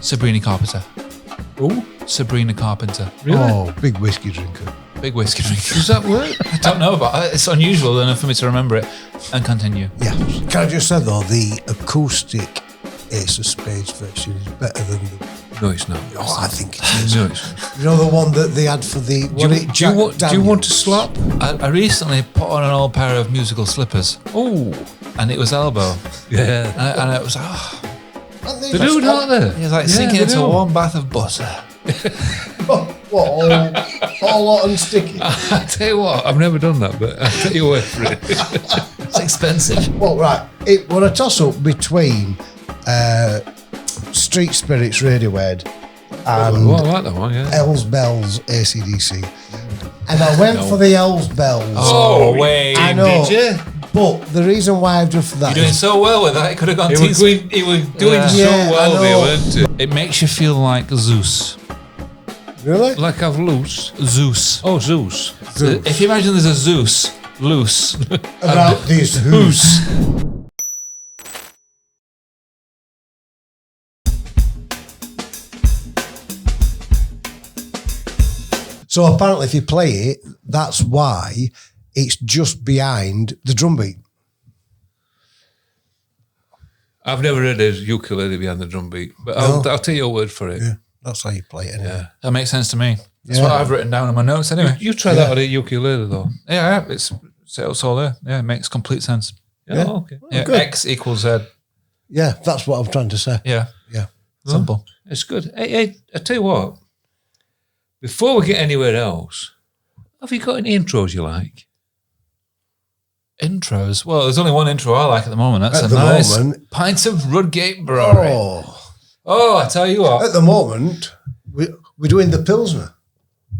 Sabrina Carpenter. Oh, Sabrina Carpenter. really? Oh, big whiskey drinker. Big whiskey drinker. Does that work? I don't know, but it's unusual enough for me to remember it and continue. Yeah. Can I just say though, the acoustic Ace of Spades version is better than the... No, it's not. Oh, I think it is. No, it's not. You know the one that they had for the... Do you want to slap? I recently put on an old pair of musical slippers, Oh, and it was elbow, yeah. and it was They do, don't they? it was like Yeah, sinking they into do. a warm bath of butter. What, all hot and sticky? I tell you what, I've never done that, but I'll tell you what for it. It's expensive. Well, right. It was a toss-up between Street Spirits Radiohead and Oh, I like that one, yeah. Hells Bells AC/DC. And I went for the Hells Bells. Oh, wait. I know. Did you? But the reason why I've done for that You're doing is... so well with that. It could have gone It was doing Yeah, so I well know. there, weren't it? It makes you feel like Zeus. Really? Like I've loose. Zeus. Oh, Zeus. Zeus. If you imagine there's a Zeus loose. About these who's. So apparently if you play it, that's why it's just behind the drum beat. I've never heard a ukulele behind the drum beat, but No. I'll take your word for it. Yeah, that's how you play it anyway. Yeah. That makes sense to me. That's Yeah. what I've written down in my notes anyway. You try that on a ukulele, though. Yeah, it's all there. Yeah, it makes complete sense. Yeah, okay. Yeah, good. X equals Z. Yeah, that's what I'm trying to say. Yeah, Yeah. simple. It's good. Hey, I tell you what, before we get anywhere else, have you got any intros you like? Intros. Well, there's only one intro I like at the moment. That's At a the nice moment- pint of Rudgate Brewery. Oh, I tell you what. At the moment, we're doing the Pilsner.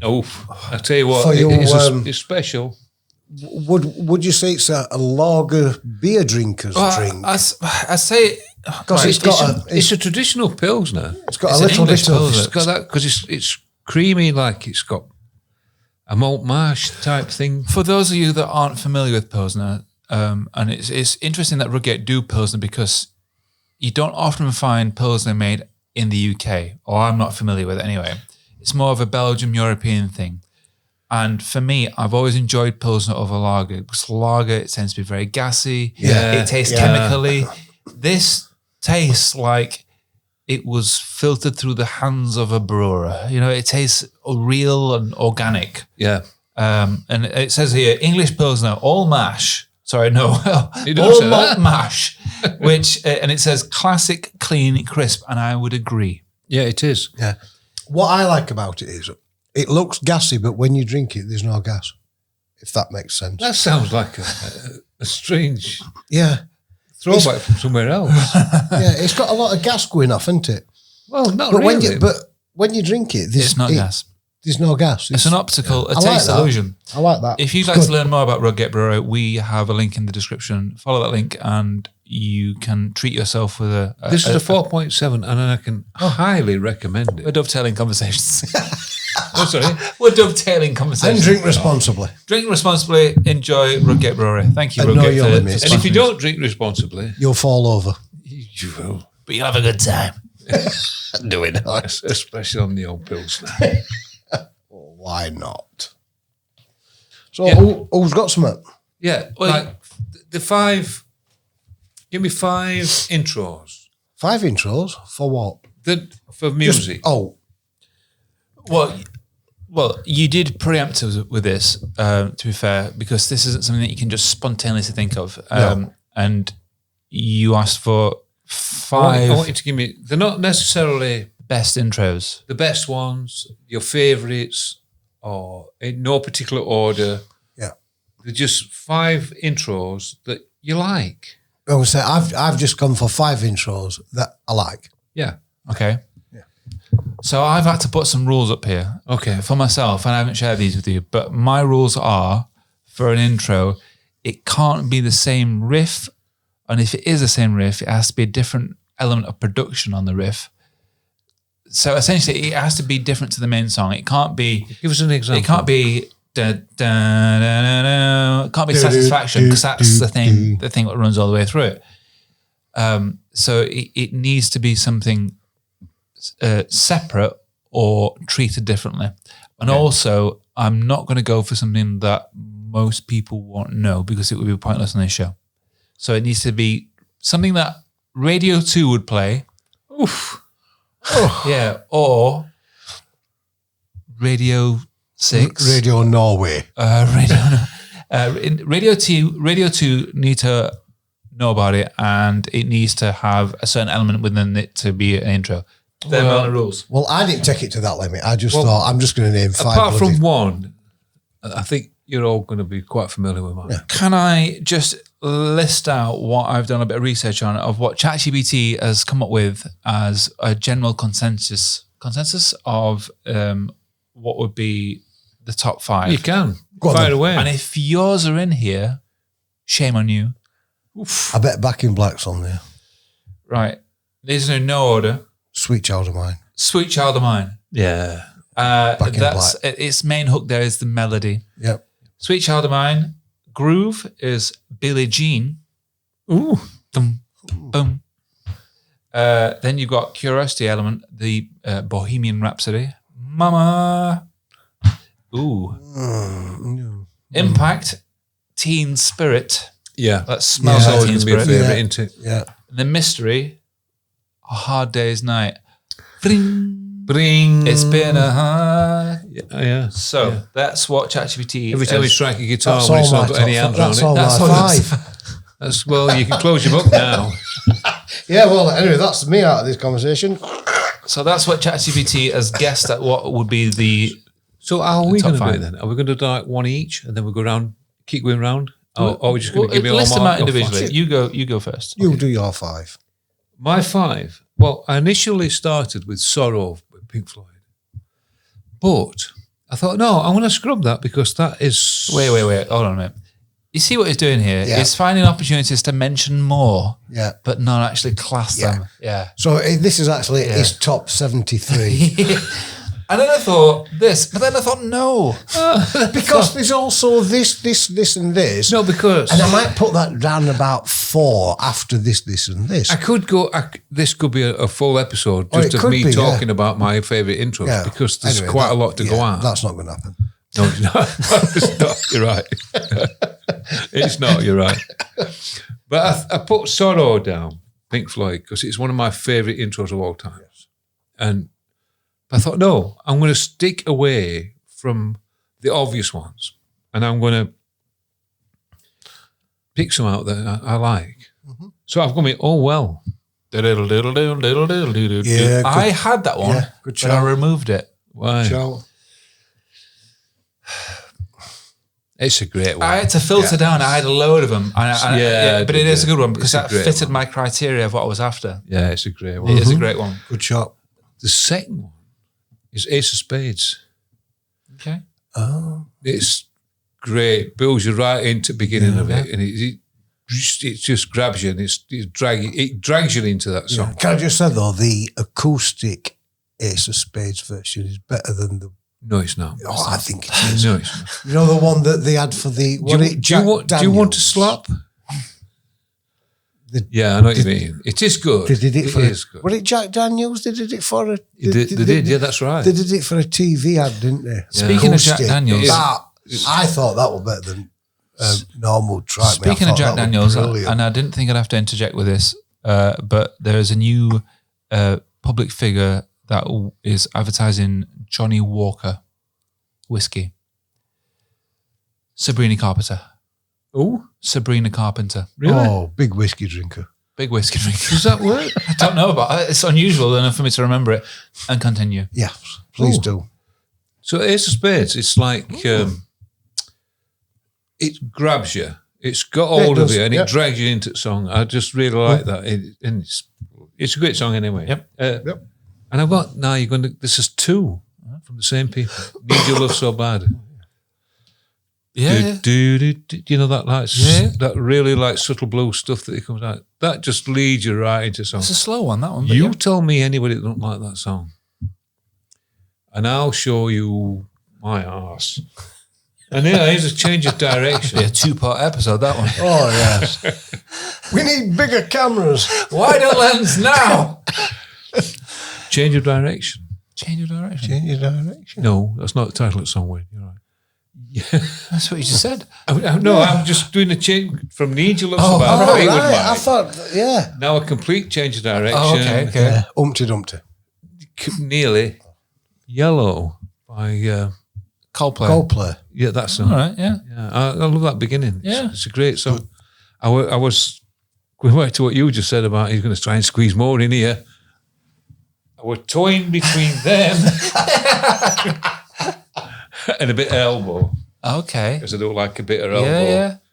Oh, I tell you what, For your, it's special. Would you say it's a lager beer drinker's drink? I say Because It's a traditional pilsner. it's got it's a an little English bit of... Pilsner. It's got that because it's creamy, like it's got a malt marsh type thing. For those of you that aren't familiar with Pilsner, and it's interesting that Rudgate do Pilsner because you don't often find Pilsner made in the UK, or I'm not familiar with it anyway. It's more of a Belgium European thing. And for me, I've always enjoyed Pilsner over lager because lager, it tends to be very gassy. Yeah, It tastes yeah. chemically. This tastes like it was filtered through the hands of a brewer. You know, it tastes real and organic. Yeah. And it says here, English Pilsner, all mash. Sorry, no. It doesn't all say malt that. mash, which, and it says classic, clean, crisp. And I would agree. Yeah, it is. Yeah. What I like about it is it looks gassy, but when you drink it, there's no gas, if that makes sense. That sounds like a strange Yeah. throwback from somewhere else. Yeah, it's got a lot of gas going off, isn't it? Well, not But really. when you drink it, It's not gas. There's no gas. It's an optical, a I like taste that. illusion. I like that. If you'd It's like to good. learn more about Rudgate Brewery, we have a link in the description. Follow that link and you can treat yourself with This is a 4.7 and I can highly recommend We're it. dovetailing conversations. Oh, sorry. We're dovetailing conversations. And drink responsibly. Drink responsibly. Enjoy Rudgate Brewery. Thank you, And know Rudgate. your for- limits. And if you don't drink responsibly, You'll fall over. you will. but you'll have a good time. Doing it. Especially on the old Pilsner. Why not? So Yeah. who's got some? Yeah, Well, like the five. Give me 5 intros 5 intros for what? for music. Well, you did preempt us with this, to be fair, because this isn't something that you can just spontaneously think of. No. And you asked for I 5 want you to give me. They're not necessarily best intros. the best ones, your favourites, or in no particular order. Yeah. They're just 5 intros that you like. I would say I've just gone for 5 intros that I like. Yeah. Okay. So I've had to put some rules up here. Okay. For myself, and I haven't shared these with you, but my rules are for an intro, it can't be the same riff. And if it is the same riff, it has to be a different element of production on the riff. So essentially, it has to be different to the main song. It can't be. Give us an example. It can't be. Da, da, da, da, it can't be satisfaction because that's the thing that runs all the way through it. So it needs to be something separate or treated differently. And also, I'm not going to go for something that most people won't know because it would be pointless on this show. So it needs to be something that Radio 2 would play. Oof. Yeah, or Radio 6. Radio Norway. Radio 2 need to know about it, and it needs to have a certain element within it to be an intro. They're not the rules. Well, I didn't take it to that limit. I just thought I'm just going to name 5. Apart from one, I think you're all going to be quite familiar with mine. Yeah. Can I just list out what I've done a bit of research on of what ChatGPT has come up with as a general consensus of what would be the top 5? You can. Go on Fire then. away. And if yours are in here, shame on you. I bet Back in Black's on there. Right. These are in no order. Sweet Child of Mine. Sweet Child of Mine. Yeah. Back in Black. Its main hook there is the melody. Yep. Sweet Child of Mine. Groove is Billie Jean. Ooh. Dum, boom. Then you've got Curiosity Element, the Bohemian Rhapsody. Mama. Ooh. No. Impact, Teen Spirit. Yeah. That smells It's like always Teen going to be a Spirit. favourite, isn't it? Yeah. The Mystery, A Hard Day's Night. Bring. Bring. It's been a hard. Yeah. So that's what ChatGPT. Every time you strike a guitar That's when it's all not my got any top- hands on that's it. all That's my all 5. Well, you can close your book now. Yeah, well, anyway, that's me out of this conversation. So that's what ChatGPT has guessed at what would be the. So how are we top going to do it 5. then? Are we going to do like one each and then we'll go round, keep going round? Or are we just going to give you all list them mark out off? individually. You go first. You do your 5. My 5. Well, I initially started with Sorrow with Pink Floyd. But I thought, no, I'm going to scrub that because that is... Wait. Hold on a minute. You see what he's doing here? Yeah. He's finding opportunities to mention more, Yeah. but not actually class them. Yeah. So this is actually his top 73. And then I thought this, but then I thought no. Because there's also this, and this. No, because... And I might put that down about 4 after this, and this. I could go... this could be a full episode Oh, just it of could me be, talking about my favourite intros Yeah. because there's Anyway, quite a lot to go on. That's not going to happen. No, it's not. It's not. You're right. It's not. You're right. But I put Sorrow down, Pink Floyd, because it's one of my favourite intros of all time. And I thought, no, I'm going to stick away from the obvious ones, and I'm going to pick some out that I like. Mm-hmm. So I've got me. Oh well. Yeah, I had that one, Yeah, good but I shout. removed it. Why? Joe. It's a great one. I had to filter down. I had a load of them. But it is a good one because It's a that great fitted one. my criteria of what I was after. Yeah, it's a great one. It is a great one. Good shot. The second one is Ace of Spades. Okay. Oh. It's great. Builds you right into the beginning of it, and it just grabs you, and it drags you into that song. Can I just say, though, the acoustic Ace of Spades version is better than the... No, it's not. Oh, I think it is. No, it's not. You know the one that they had for the... Do you want to slap? Yeah, I know what you mean. It is good. They did it for... is good. Was it Jack Daniels? They did it for a... They did, yeah, that's right. They did it for a TV ad, didn't they? Speaking of Jack Acoustic. Daniels- I thought that was better than normal track. Speaking of Jack Daniels, and I didn't think I'd have to interject with this, but there is a new public figure that is advertising Johnny Walker whiskey. Sabrina Carpenter. Oh, Sabrina Carpenter. really? Oh, big whiskey drinker. Big whiskey drinker. Does that work? I don't know about it. It's unusual enough for me to remember it and continue. Yeah, please Oh. do. So Ace of Spades, it's like it grabs you. It's got Yeah, it hold of does, you and yeah. it drags you into the song. I just really like that. And it's a great song anyway. Yep. Yep. And I've got now. You're going to. This is 2 from the same people. Need Your Love So Bad. Yeah. Do you know that Yeah. that really like subtle blues stuff that it comes out? That just leads you right into song. It's a slow one, that one. But You yeah. tell me anybody that don't like that song, and I'll show you my arse. And here's a change of direction. Be a 2-part episode, that one. Oh, yes. We need bigger cameras. Wider lens now. Change of Direction. Change of direction. Change your direction. No, that's not the title of the song, Wayne. You're right. That's what you just said. No, I'm just doing a change from Need Your Love So Oh, Bad. right. Fleetwood Mac. I thought, yeah. Now a complete change of direction. Oh, okay. Yeah. Umpty Dumpty. Nearly Yellow by Coldplay. yeah, that song. All right. Yeah. Yeah, I love that beginning. Yeah. It's a great song. I was going back to what you just said about he's going to try and squeeze more in here. I was toying between them and a bit of Elbow Okay. because I don't like a bit of Elbow.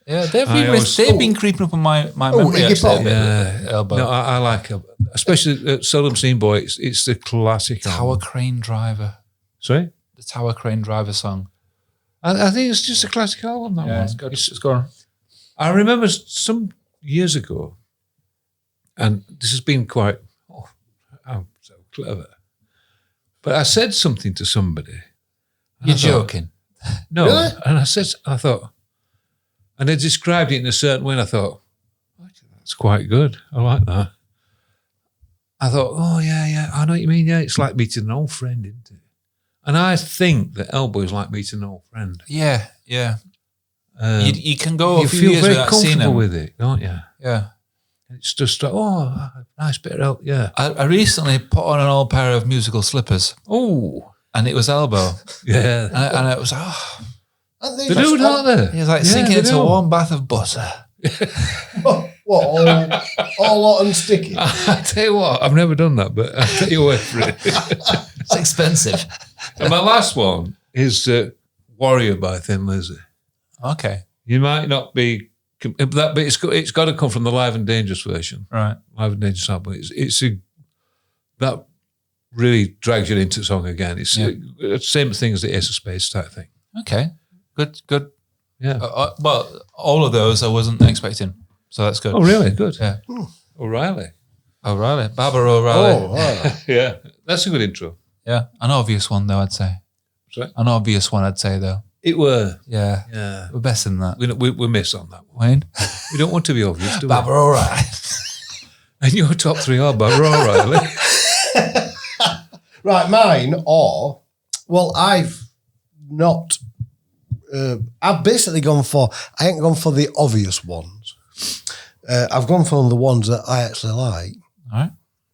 Yeah. They've always- been creeping up on my memory. Iggy Actually, Pop. a bit. Yeah. Elbow. No, I like it, especially Seldom Seen Boy. It's the classic. Tower album. Crane Driver. Sorry, The Tower Crane Driver song. I think it's just a classic album. That one. It's good. It's good. I remember some years ago, and this has been quite. Oh, I'm so clever. But I said something to somebody. and You're I thought, joking. No, Really? and I thought, and they described it in a certain way, and I thought, that's quite good. I like that. I thought, oh yeah, I know what you mean. Yeah, it's like meeting an old friend, isn't it? And I think that Elbow is like meeting an old friend. Yeah. You can go You a few feel years very without seeing comfortable him. with it, don't you? Yeah. It's just like, oh, nice bit of help. Yeah. I recently put on an old pair of musical slippers, Oh, and it was Elbow, yeah. and it was oh, Aren't They do, don't they? it was like Yeah, sinking they into do. a warm bath of butter. What, all hot and sticky? I tell you what, I've never done that, but I'll tell you what for it. It's expensive. And my last one is Warrior by Thin Lizzy. Okay, You might not be that, but it's got to come from the Live and Dangerous version. right. Live and Dangerous album. That really drags you into the song again. It's the same thing as the Ace of Spades type thing. Okay, good. Yeah. Well, all of those I wasn't expecting, so that's good. Oh, really? Good. Yeah. O'Reilly. O'Reilly, Barbara O'Reilly. Oh, all right. Yeah, that's a good intro. Yeah, an obvious one though. I'd say. Sorry? An obvious one. I'd say though. It were. Yeah, Yeah. we're best in that. We miss on that one. Wayne, We don't want to be obvious, do we? Barbara O'Reilly. And your top three are Barbara O'Reilly. Right, mine are, well, I've not, I've basically gone for, I ain't gone for the obvious ones. I've gone for the ones that I actually like. All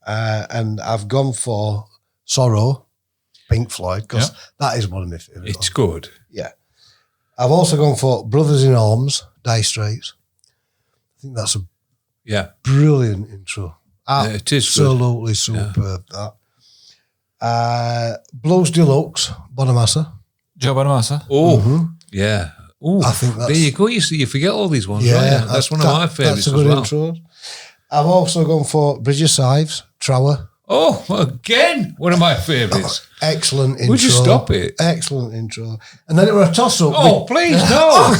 right. And I've gone for Sorrow, Pink Floyd, because that is one of my favourites. It's good. Yeah. I've also gone for Brothers in Arms, Dire Straits. I think that's a brilliant intro. It is Absolutely superb, that. Blues Deluxe, Bonamassa. Joe Bonamassa. Oh, yeah. Oh, I think there that's- you go. You see, you forget all these ones. Yeah, Right? That's one of my favourites That's a as good well. intro. I've also gone for Bridge of Sives, Trower. Oh, again, one of my favourites. Excellent intro. Would you stop it? Excellent intro. And then it were a toss-up. Oh, please, no.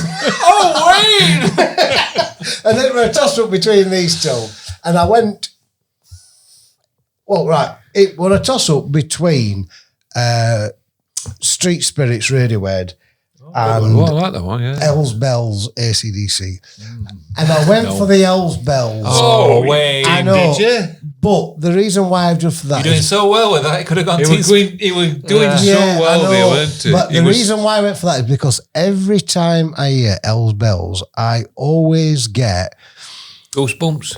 Wayne. And then it were a toss-up between these two. And I went, well, right, it were a toss-up between Street Spirits, Radiohead, and Oh, I like that one, yeah. Hells Bells, AC/DC. And I went for the Hells Bells. Oh, Wayne. I know. Did you? But the reason why I've done for that You're doing is so well with that. It could have gone He was doing so I well know, there, weren't he? But He the was- reason why I went for that is because every time I hear Hells Bells, I always get Goosebumps.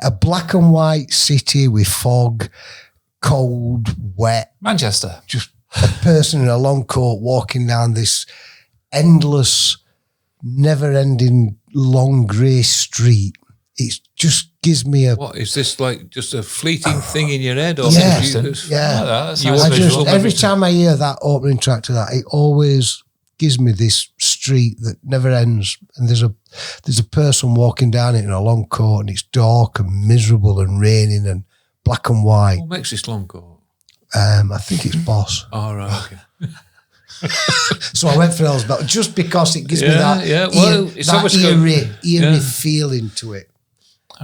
a black and white city with fog, cold, wet, Manchester. just a person in a long coat walking down this endless, never-ending long grey street. It just gives me a What, is this like just a fleeting thing in your head? Or Yeah, you- yeah. That's You nice I want just visual. every time I hear that opening track to that, it always gives me this street that never ends. And there's a person walking down it in a long coat, and it's dark and miserable and raining and black and white. What makes this long coat? I think it's Boss. Oh, right, okay. So I went for Hells Bells just because it gives me that, well, it's that always got- eerie feeling to it.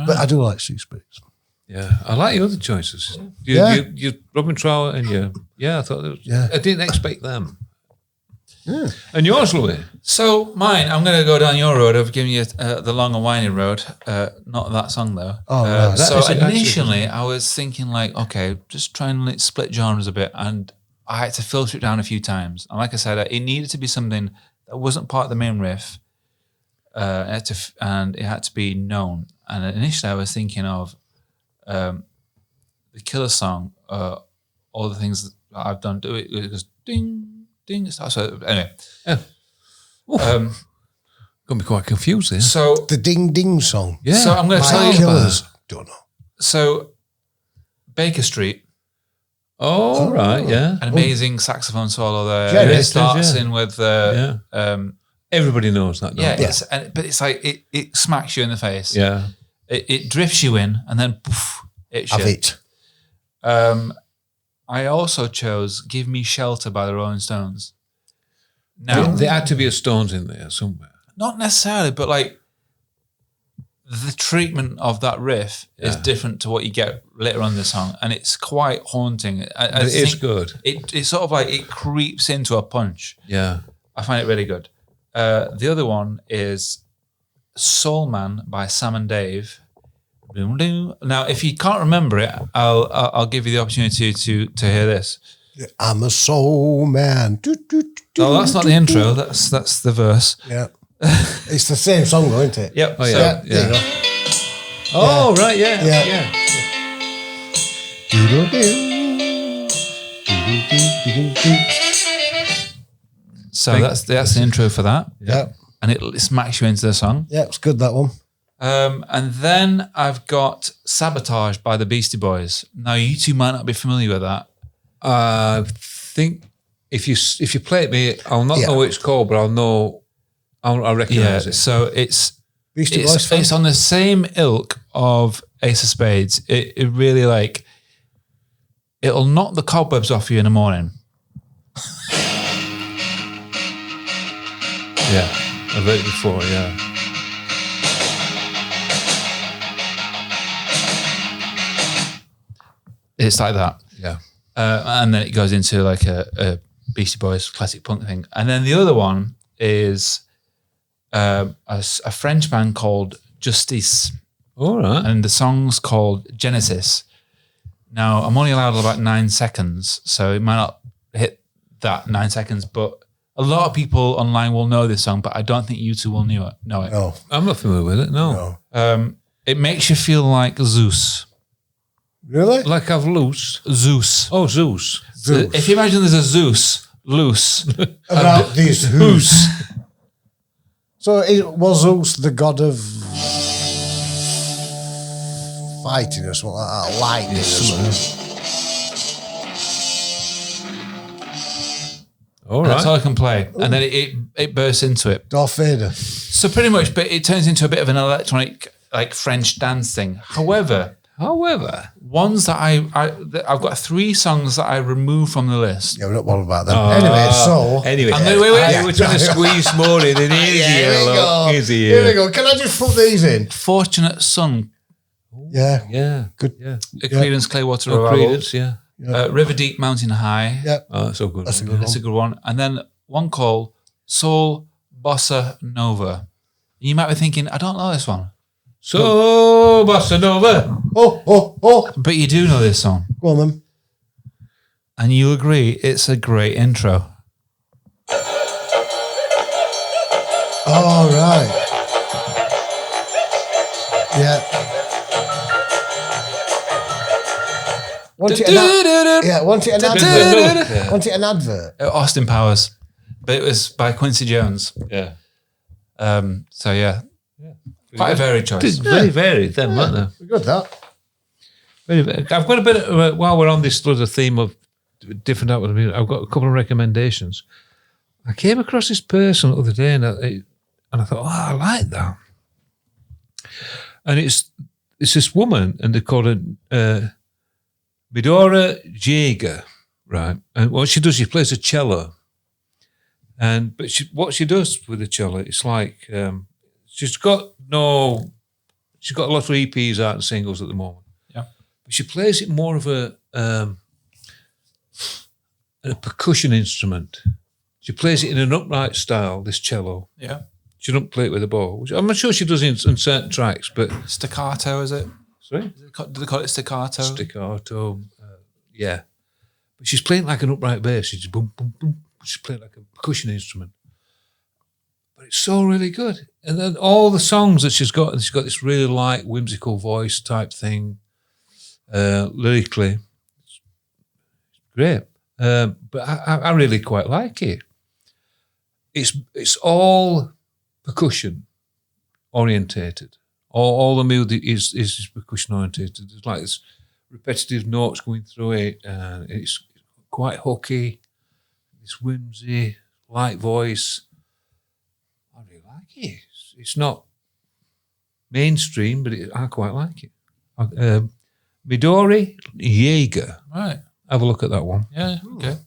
But I do like Street Spirits. Yeah, I like your other choices. Yeah. You Robin Trower and I thought that was, Yeah. I didn't expect them. And yours, Louis? So mine, I'm going to go down your road. I've given you the long and winding road. Not that song though. Oh, right. So That is initially, I was thinking like, okay, just try and like split genres a bit, and I had to filter it down a few times. And like I said, it needed to be something that wasn't part of the main riff, and it had to be known. And initially, I was thinking of the Killer song, all the things that I've done. It goes ding, ding. So anyway. Yeah. Going to be quite confused there. So The Ding Ding song. Yeah. So I'm going to tell you. Killers. Don't know. So Baker Street, Oh, right, yeah. an amazing saxophone solo there. Yeah, It it starts does, in with Everybody knows that, don't yeah, they? but it's like it smacks you in the face. Yeah. It drifts you in, and then poof, it's Have shit. it. I also chose "Give Me Shelter" by the Rolling Stones. Now, There had to be a Stones in there somewhere. not necessarily, but like the treatment of that riff is different to what you get later on in the song, and it's quite haunting. I It is think good. It's sort of like it creeps into a punch. Yeah. I find it really good. The other one is Soul Man by Sam and Dave. Now, if you can't remember it, I'll give you the opportunity to hear this. I'm a soul man. Oh, that's not the intro. That's the verse. Yeah. It's the same song, though, isn't it? Yep. Oh, so- yeah. There you go. Oh, right, yeah. Yeah. So that's the intro for that, Yeah. and it smacks you into the song. Yeah, it's good, that one. And then I've got Sabotage by the Beastie Boys. Now, you two might not be familiar with that. I think if you play it me, I'll not know what it's called, but I'll recognise it. So it's Beastie Boys fan? it's on the same ilk of Ace of Spades. It really like it'll knock the cobwebs off you in the morning. Yeah. I've heard it before, yeah. It's like that. Yeah. And then it goes into like a Beastie Boys classic punk thing. And then the other one is a French band called Justice. All right. And the song's called Genesis. Now, I'm only allowed about 9 seconds, so it might not hit that 9 seconds, but a lot of people online will know this song, but I don't think you two will know it. No. I'm not familiar with it, no. It makes you feel like Zeus. Really? Like I've loose. Zeus. Oh, Zeus. So if you imagine there's a Zeus loose, About these who's. So was Zeus the god of fighting or something like that? Lightning or something? All that's right. all I can play. And then it bursts into it. Darth Vader. So pretty much, but it turns into a bit of an electronic, like French dance thing. However, ones that I've got 3 songs that I removed from the list. Yeah, we're not bothered about that. Anyway, wait. We're trying to squeeze more in. And here we go. Here we go. Can I just put these in? Fortunate Son, Yeah. Yeah. Good. Yeah. Creedence Clearwater Oh, Revival, Creedence, yeah. River Deep Mountain High. Yeah. Oh, that's so good. That's a one, good That's a good one. And then one called Soul Bossa Nova. You might be thinking, I don't know this one. So, Bossa Nova. Oh. But you do know this song. Go on, then. And you agree it's a great intro. All right. Yeah. Want it an advert? Austin Powers. But it was by Quincy Jones. Yeah. So yeah. Quite a varied choice. It's very varied, then, weren't they? We're good, that. Very varied. I've got a bit of, while we're on this sort of theme of different outward music, I've got a couple of recommendations. I came across this person the other day and I thought, I like that. And it's this woman, and they call her Medora Jaeger, right? And what she does, she plays a cello. But what she does with the cello, it's like she's got a lot of EPs out and singles at the moment. Yeah, but she plays it more of a percussion instrument. She plays it in an upright style, this cello. Yeah. She doesn't play it with a bow, which I'm not sure she does in certain tracks, but... Staccato, is it? Sorry? Do they call it staccato? Staccato, yeah. But she's playing like an upright bass. She's just boom, boom, boom. She's playing like a percussion instrument. But it's so really good. And then all the songs that she's got this really light, whimsical voice type thing, lyrically. It's great. But I really quite like it. It's all percussion orientated. All the music is percussion orientated. There's like this repetitive notes going through it, and it's quite hooky. This whimsy, light voice. I really like it. It's not mainstream, but I quite like it. Midori Jaeger. Right. Have a look at that one. Yeah. Okay.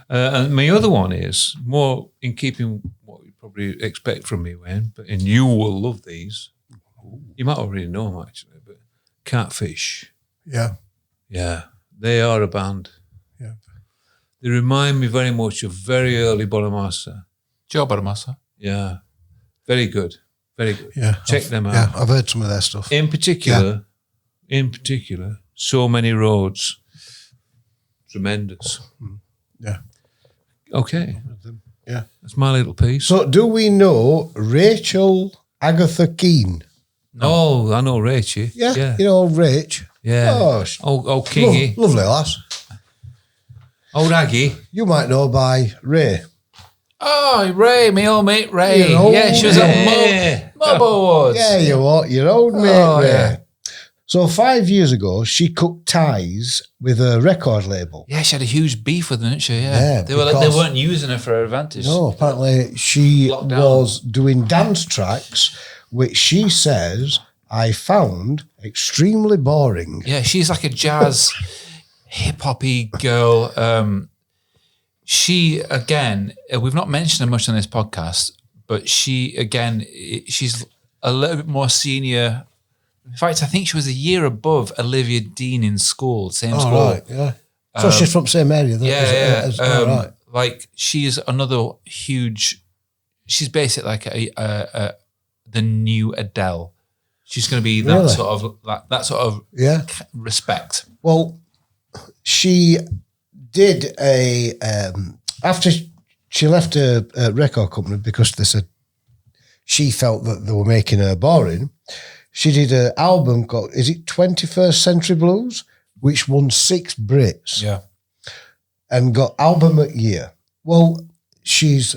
And my other one is more in keeping what you probably expect from me, Wayne, and you will love these. You might already know them, actually, but Catfish. Yeah. Yeah, they are a band. Yeah. They remind me very much of very early Bonamassa. Joe Bonamassa. Yeah, very good. Very good. Yeah. Check them out. Yeah, I've heard some of their stuff. In particular, So Many Roads. Tremendous. Yeah. Okay. Yeah. That's my little piece. So do we know Rachel Agatha Keane? Oh, I know Rachie. Yeah. You know Rach? Yeah. Oh, Old Kingy. lovely lass. Old Aggie. You might know by Ray. Oh, Ray, my old mate Ray. You know, yeah, she was at Mob Awards. Yeah, you are. Your old mate Oh, Ray. yeah. So 5 years ago, she cut ties with a record label. Yeah, she had a huge beef with them, didn't she? Yeah. Yeah, they weren't using her for her advantage. No, apparently she Locked down. was doing dance tracks, which she says I found extremely boring. Yeah, she's like a jazz, hip hoppy girl. She again, we've not mentioned her much on this podcast, but she's a little bit more senior. In fact, I think she was a year above Olivia Dean in school, same school. Right, yeah. So she's from the same area. Right. Like she's another huge. She's basically like the new Adele. She's going to be that sort of respect. Well, she did after she left a record company because they said she felt that they were making her boring. She did an album called, is it 21st Century Blues, which won 6 Brits. Yeah. And got Album of the Year. Well, she's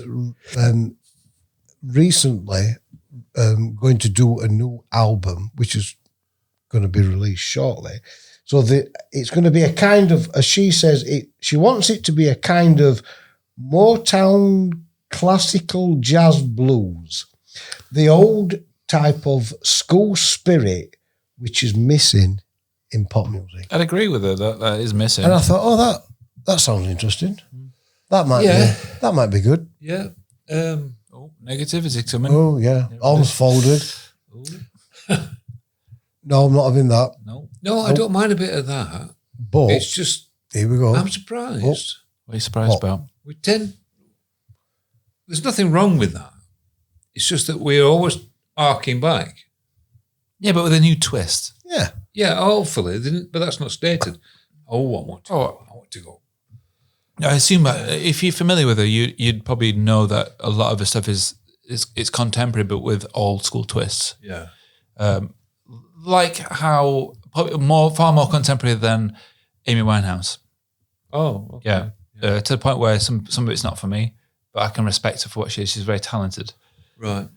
recently going to do a new album, which is going to be released shortly. So it's going to be a kind of, as she says, she wants it to be a kind of Motown classical jazz blues. The old type of school spirit which is missing in pop music. I'd agree with her that is missing. And I thought, that sounds interesting. That might be good. Yeah. Negativity coming. Oh yeah, arms folded. No, I'm not having that. No, I don't mind a bit of that. But It's just, here we go. I'm surprised. What are you surprised about? There's nothing wrong with that. It's just that we're always arcing back. Yeah, but with a new twist. Yeah. Yeah, hopefully, but that's not stated. I want to go. I assume if you're familiar with her, you'd probably know that a lot of her stuff is contemporary, but with old school twists. Yeah. Like how far more contemporary than Amy Winehouse. Oh, okay. Yeah. To the point where some of it's not for me, but I can respect her for what she is. She's very talented. Right.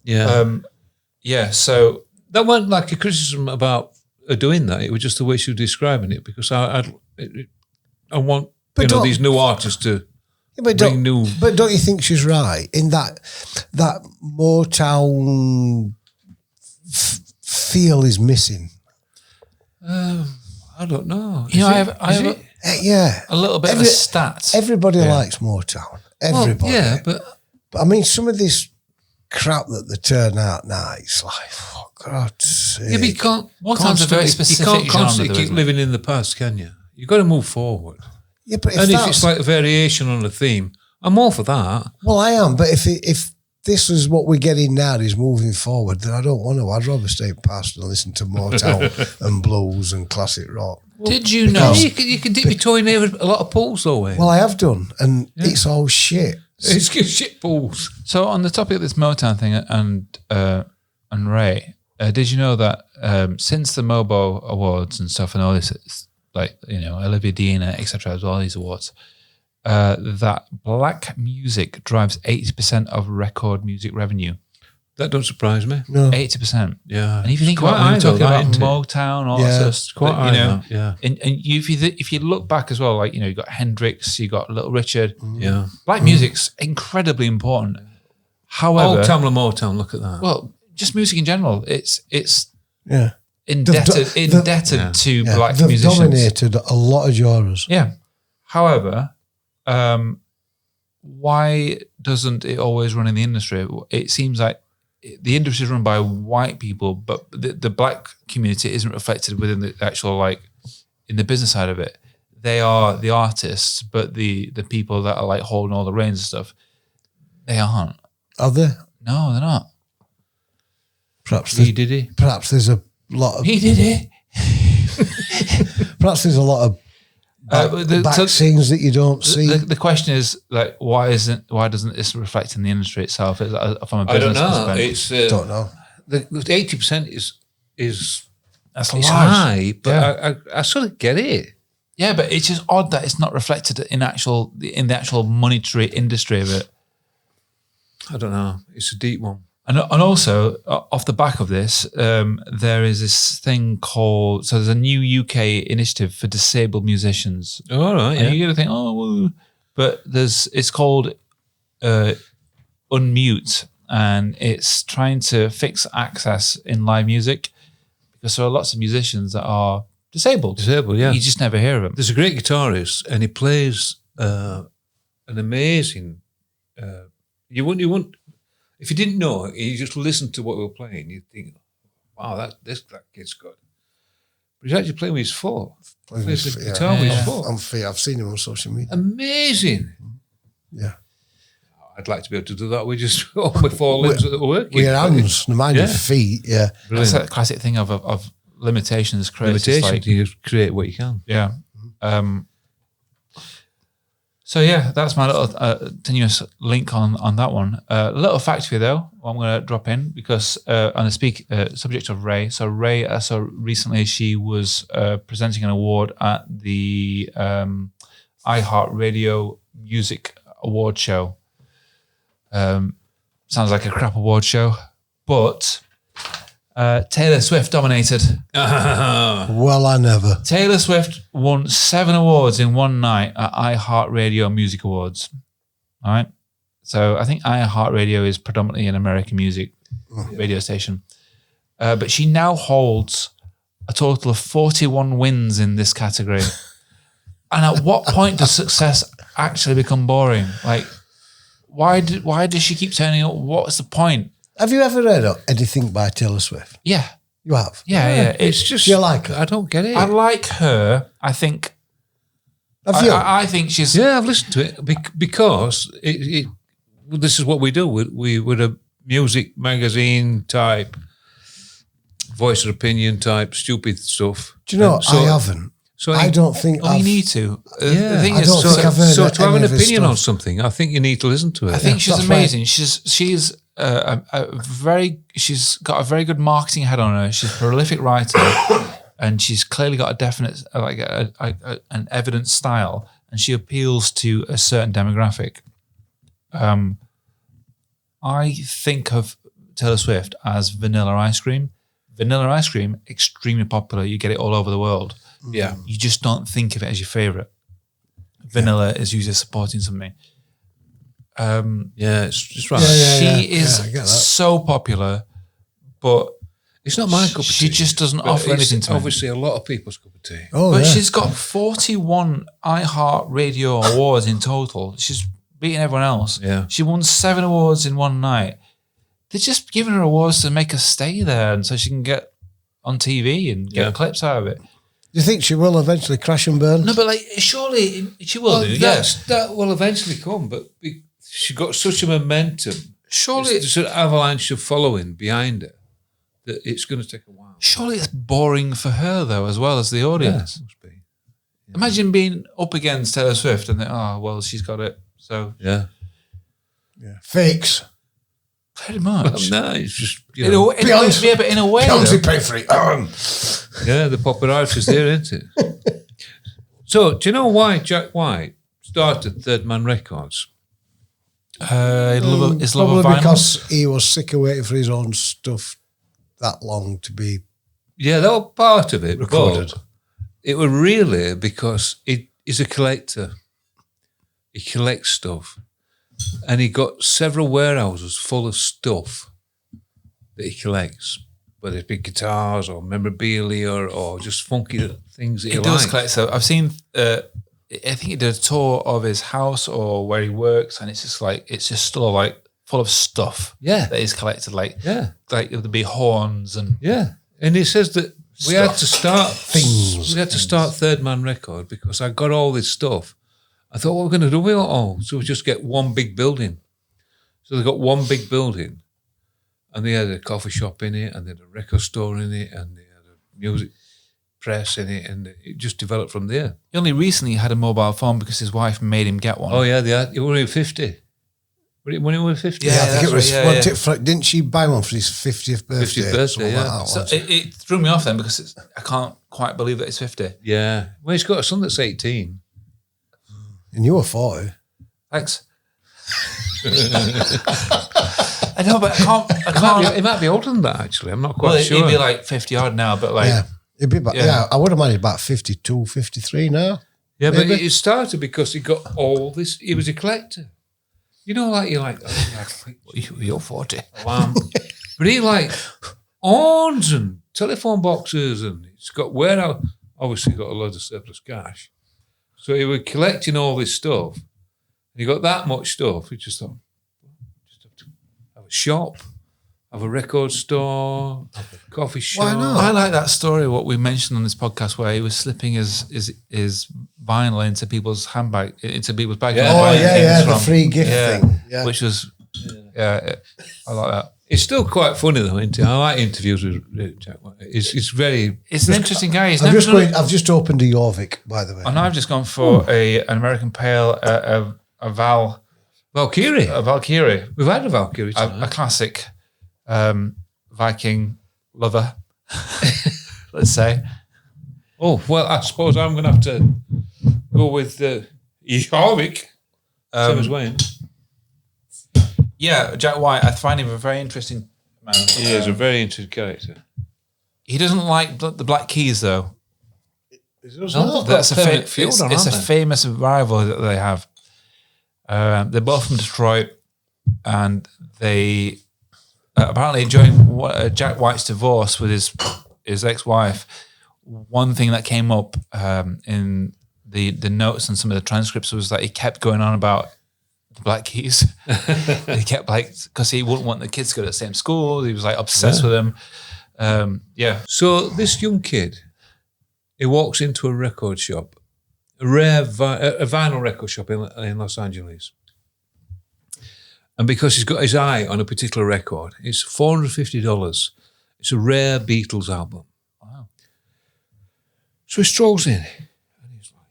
Yeah. So that wasn't like a criticism about her doing that. It was just the way she was describing it, because I want these new artists to bring new. But don't you think she's right in that Motown feel is missing? I don't know. I have Yeah, a little bit of a stat. Everybody likes Motown. Everybody. Well, yeah, but I mean, some of this crap that they turn out now, it's like, oh, God's sake. yeah, but you can't. Motown's a very specific You can't constantly genre, though, keep isn't it? living in the past, can you? You've got to move forward. Yeah, but If it's like a variation on a theme, I'm all for that. Well, I am, but if this is what we're getting now is moving forward, then I don't want to. I'd rather stay past and listen to Motown and blues and classic rock. Did you know? You can dip your toe in there with a lot of pools, though, Wayne. Well, I have done, and it's all shit. It's shit pools. So on the topic of this Motown thing and RAYE, did you know that since the MOBO Awards and stuff and all this, like, you know, Olivia Dean, etc., as well, these awards, that black music drives 80% of record music revenue. That don't surprise me. No. 80%. Yeah. And if you think Quite about when high, we're talking though, about isn't it? Motown, all Yeah, that It's stuff, quite you high, know, yeah. and if you look back as well, like, you know, you got Hendrix, you got Little Richard. Yeah. Black music's incredibly important. However, Old Town and Motown, look at that. well, just music in general, it's Yeah. indebted Yeah. to Yeah. black They've musicians. dominated a lot of genres. Yeah. However, why doesn't it always run in the industry? It seems like the industry is run by white people, but the black community isn't reflected within the actual, like, in the business side of it. They are the artists, but the people that are like holding all the reins and stuff, they aren't. Are they? No, they're not. Perhaps He did it. perhaps there's a lot of He did it. perhaps there's a lot of back scenes that you don't see. The question is, like, why doesn't this reflect in the industry itself from a I don't business know. perspective? It's don't know. the 80% is That's it's large. high, but Yeah. I sort of get it. Yeah, but it's just odd that it's not reflected in the actual monetary industry of it. I don't know. It's a deep one. And also, off the back of this, there is this thing called, so there's a new UK initiative for disabled musicians. All right, And you're going to think, oh, well, but it's called Unmute, and it's trying to fix access in live music because there are lots of musicians that are disabled. Disabled, yeah. You just never hear of them. There's a great guitarist, and he plays an amazing. You wouldn't. If you didn't know, you just listen to what we were playing, you'd think, "Wow, that kid's good." But he's actually playing with his foot. Plays the guitar with his foot. I've seen him on social media. Amazing. Yeah. I'd like to be able to do that with just all my four limbs that are working. With your hands, no mind your feet. Yeah. That's that classic thing of limitations creates Limitation, like, you create what you can. yeah. So yeah, that's my little tenuous link on that one. A little fact for you though, I'm going to drop in because on the subject of RAYE. So RAYE, so recently she was presenting an award at the iHeartRadio Music Award Show. Sounds like a crap award show, but Taylor Swift dominated. Well, I never. Taylor Swift won 7 awards in one night at iHeartRadio Music Awards. All right. So I think iHeartRadio is predominantly an American music radio station. But she now holds a total of 41 wins in this category. And at what point does success actually become boring? Like, why does she keep turning up? What's the point? Have you ever read anything by Taylor Swift? Yeah. You have? Yeah. It's just, Do you like her? I don't get it. I like her. I think. Have you? I think she's. Yeah, I've listened to it because this is what we do. We're a music magazine type, voice of opinion type, stupid stuff. Do you know, And so- I haven't. So I don't think Oh, you need to. Yeah, The thing I is, don't think I've heard so to have an any of his opinion on stuff. something, I think you need to listen to it. I think she's that's amazing. She's she's got a very good marketing head on her. She's a prolific writer, and she's clearly got a definite an evident style, and she appeals to a certain demographic. I think of Taylor Swift as vanilla ice cream. Vanilla ice cream, extremely popular. You get it all over the world. Yeah. You just don't think of it as your favorite. Vanilla is usually supporting something. Yeah, it's just right. She I get that. is so popular, but It's not my cup of tea. she just doesn't but offer it's anything to me. obviously a lot of people's cup of tea. Oh, But yeah. she's got 41 iHeartRadio awards in total. She's beating everyone else. Yeah. She won 7 awards in one night. They're just giving her awards to make her stay there and so she can get on TV and get clips out of it. you think she will eventually crash and burn? No, but like surely she will do. Yes, that will eventually come, but she got such a momentum. surely, There's an avalanche of following behind her that it's going to take a while. surely it's boring for her though, as well as the audience. Yeah, must be. Imagine being up against Taylor Swift and then, oh well, she's got it. So Yeah. Fakes. pretty much. No, it's just In a way, yeah, but in a way, though, Beyonce paid for it. yeah, the popularity's there, isn't it? So, do you know why Jack White started Third Man Records? his love of Probably vinyl. because he was sick of waiting for his own stuff that long to be Yeah, that was part of it. recorded. But it was really because he's a collector. He collects stuff. And he got several warehouses full of stuff that he collects, whether it be guitars or memorabilia or just funky things that he He does likes. collect stuff. I've seen. I think he did a tour of his house or where he works, and it's just still like full of stuff. Yeah. that he's collected. Like there'd be horns and Yeah. And he says that we had to start Things. We had to start Third Man Record because I got all this stuff. I thought, what are we going to do with it all? So we just get one big building. So they got one big building, and they had a coffee shop in it, and they had a record store in it, and they had a music press in it, and it just developed from there. he only recently had a mobile phone because his wife made him get one. Oh yeah, they had. He was only 50. When he was 50. Yeah, I think that's it was. right, yeah. Didn't she buy one for his 50th birthday? 50th birthday, Something yeah. like that, So wasn't it? it threw me off then because I can't quite believe that it's 50. Yeah. Well, he's got a son that's 18. And you were 40. Thanks. I know, but I can't. It might be older than that, actually. I'm not quite Well, sure. he'd be like 50 odd now, but like, Yeah. It'd be about, Yeah. yeah, I would imagine about 52, 53 now. Yeah, but Maybe. it started because he got all this. He was a collector. You know, like you're like, you're 40. lamp. But he like horns and telephone boxes, and he's got warehouse. Obviously, got a load of surplus cash. So he was collecting all this stuff. And he got that much stuff. He just thought, just have to have a shop, have a record store, have a coffee shop. Why not? I like that story, what we mentioned on this podcast, where he was slipping his vinyl into people's handbag, into people's bags. Yeah. and Oh, buying yeah, things yeah, the from. free gift thing. Yeah. Which was, I like that. It's still quite funny though, isn't it? I like interviews with Jack White. It's very. It's an interesting guy. He's I've never just, done it. I've just opened a Jorvik, by the way. And I've just gone for an American Pale, a Valkyrie. Valkyrie, We've had a Valkyrie a tonight. classic Viking lover, let's say. Oh, well, I suppose I'm going to have to go with Jorvik. Same as Wayne. Yeah, Jack White, I find him a very interesting man. He is a very interesting character. He doesn't like the Black Keys, though. No, That's permanent feud on, it's a aren't they? famous rival that they have. They're both from Detroit, and they apparently during Jack White's divorce with his ex-wife, one thing that came up in the notes and some of the transcripts was that he kept going on about the Black Keys. He kept because he wouldn't want the kids to go to the same school. He was obsessed with them. So this young kid, he walks into a record shop, a vinyl record shop in Los Angeles. And because he's got his eye on a particular record, it's $450. It's a rare Beatles album. Wow. So he strolls in and he's like,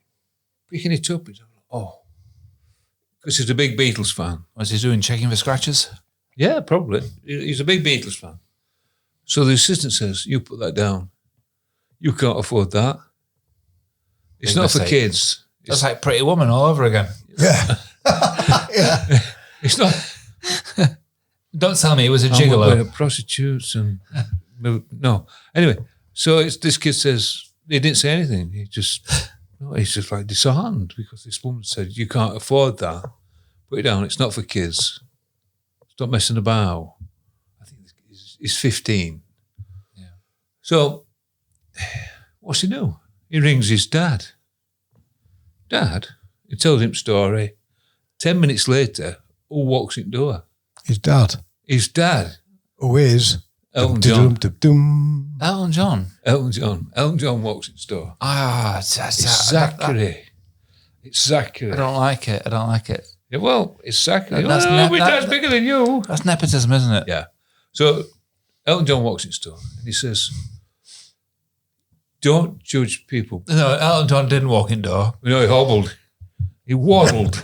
picking it up. He's like, oh, because he's a big Beatles fan. What's he doing? Checking for scratches? Yeah, probably. He's a big Beatles fan. So the assistant says, you put that down. You can't afford that. It's Big not for mistake. kids. That's like Pretty Woman all over again. Yeah. yeah. It's not. Don't tell me it was a We're gigolo. prostitutes and no. Anyway, so this kid says he didn't say anything. He's just like disheartened because this woman said you can't afford that. Put it down. It's not for kids. Stop messing about. I think he's 15. Yeah. So what's he do? He rings his dad. Dad. He tells him story. 10 minutes later, who walks in the door? His dad. His dad. Who is? Elton John. Elton John. Elton John. Elton John walks in the store. It's Zachary. It's Zachary. I don't like it. Yeah, well, it's Zachary. That's bigger than you. That's nepotism, isn't it? Yeah. So Elton John walks in the store and he says, don't judge people. No, Elton John didn't walk in door. No, he hobbled. He waddled.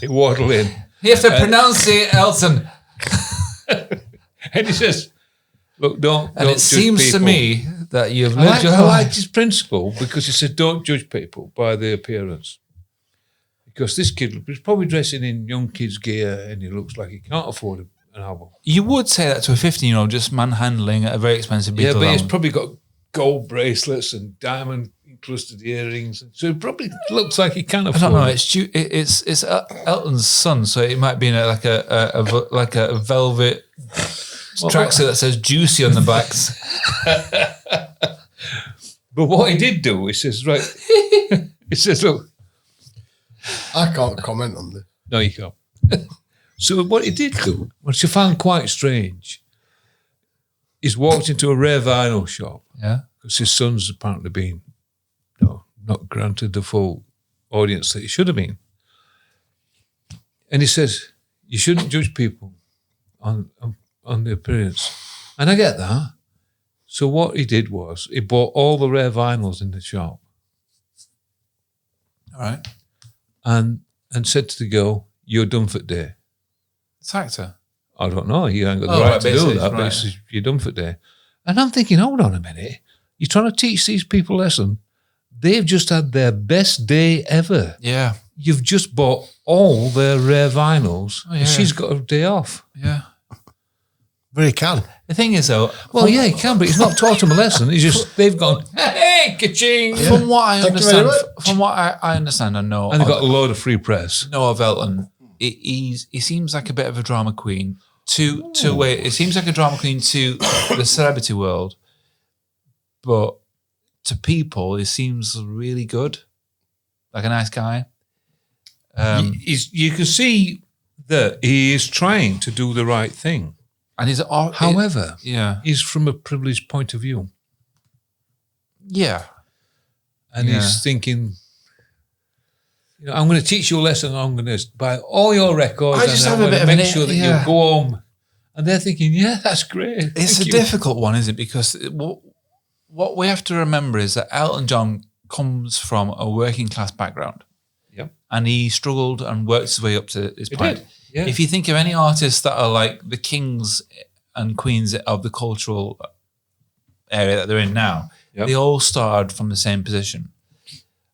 He waddled in. You have to pronounce it, Elton. And he says, look, don't And it judge seems people. to me that you've I lived your liked life. his principle because he said, don't judge people by their appearance. Because this kid was probably dressing in young kid's gear and he looks like he can't afford an album. You would say that to a 15-year-old just manhandling a very expensive Beatles Yeah, but he's album. probably got gold bracelets and diamond encrusted earrings. So it probably looks like he can afford I don't know. it. It's Elton's son, so it might be like a velvet tracksuit that says "juicy" on the backs. But what he did do, he says, right, he says, look, I can't comment on this. no, you can't. So what he did do, which I found quite strange, is walked into a rare vinyl shop Yeah. because his son's apparently been not granted the full audience that he should have been. And he says, you shouldn't judge people on the appearance. And I get that. So what he did was he bought all the rare vinyls in the shop All right. and said to the girl, you're done for the day. It's actor. I don't know. He ain't got the Oh, right right, to do basically, that, but right. he says, you're done for the day. And I'm thinking, hold on a minute. You're trying to teach these people a lesson. They've just had their best day ever. Yeah. You've just bought all their rare vinyls. Oh, yeah. And she's got a day off. Yeah. But he can. The thing is, though, Well, yeah, he can, but he's not taught them a lesson. He's just, they've gone, hey, ka-ching. from what I Thank you very understand, much. from what I understand and know, And they've got a load of free press. know of Elton, he seems like a bit of a drama queen. It seems like a drama queen to the celebrity world, but to people, he seems really good, like a nice guy. You can see that he is trying to do the right thing. And he's However, yeah, he's from a privileged point of view. yeah, And Yeah. he's thinking, I'm going to teach you a lesson. I'm going to buy all your records. I just and have I'm a bit going of to make an- sure that yeah. you go home. And they're thinking, yeah, that's great. it's Thank a you. difficult one, isn't it? Because what we have to remember is that Elton John comes from a working class background. Yep. And he struggled and worked his way up to his point. did, yeah. If you think of any artists that are like the kings and queens of the cultural area that they're in now, Yep. they all started from the same position.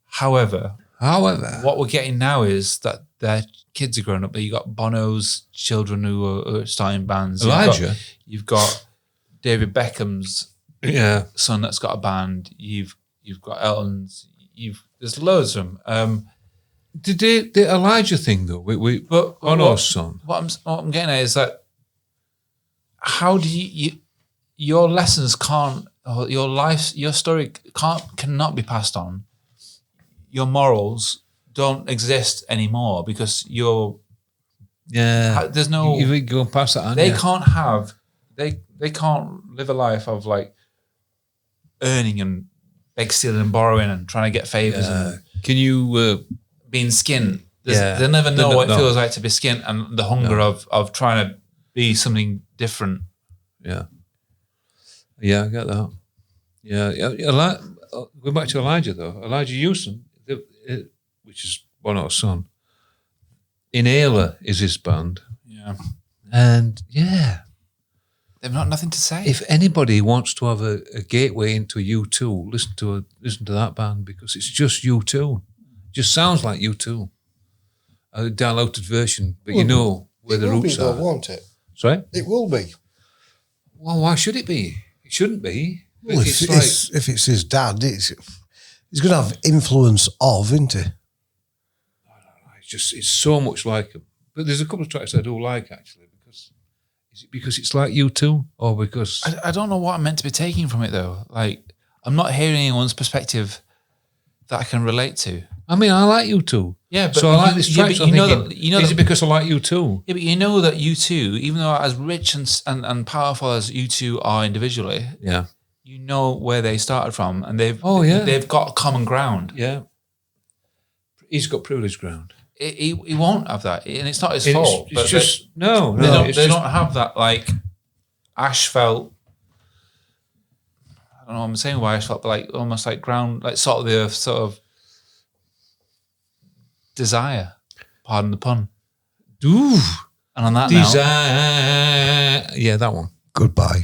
However, what we're getting now is that their kids are growing up. You got Bono's children who are starting bands. Elijah. You've got David Beckham's Yeah. son that's got a band. You've got Elton's. There's loads of them. The Elijah thing, though, But Bono's son. What I'm getting at is that how do your lessons can't, or your life, your story cannot be passed on. Your morals don't exist anymore because Yeah. there's no. You go and pass that on. They yeah. can't have. They can't live a life of like earning and beg stealing and borrowing and trying to get favors and Can you? being skint. Yeah. They'll never know They what it don't feels like to be skint and the hunger of trying to be something different. Yeah. Yeah, I get that. Yeah. Going back to Elijah, though. Elijah Houston, which is Bono's son. Inhaler is his band. Yeah. And yeah, They've got nothing to say. if anybody wants to have a gateway into U2, listen to that band because it's just U2. Just sounds like U2. A diluted version, but you know where the roots are. Won't it? Sorry? It will be. Well, why should it be? It shouldn't be. Well, It's if it's his dad, he's going to have influence of, isn't he? it's so much like him. But there's a couple of tracks I do like actually. Is it because it's like U2 or because I don't know what I'm meant to be taking from it though. Like, I'm not hearing anyone's perspective that I can relate to. I mean I like U2. Yeah, but So I like this track. but So you I'm know thinking, that you know is that, it because I like you too? yeah, but you know that U2, even though as rich and powerful as U2 are individually, Yeah. you know where they started from, and they've got common ground. Yeah. He's got privileged ground. He won't have that, and it's not his It's, fault. it's but just they it's just, don't have that like asphalt. I don't know what I'm saying why asphalt, but like almost like ground, like salt of the earth, sort of desire. Pardon the pun. Ooh, And on that desire. Yeah, that one. Goodbye.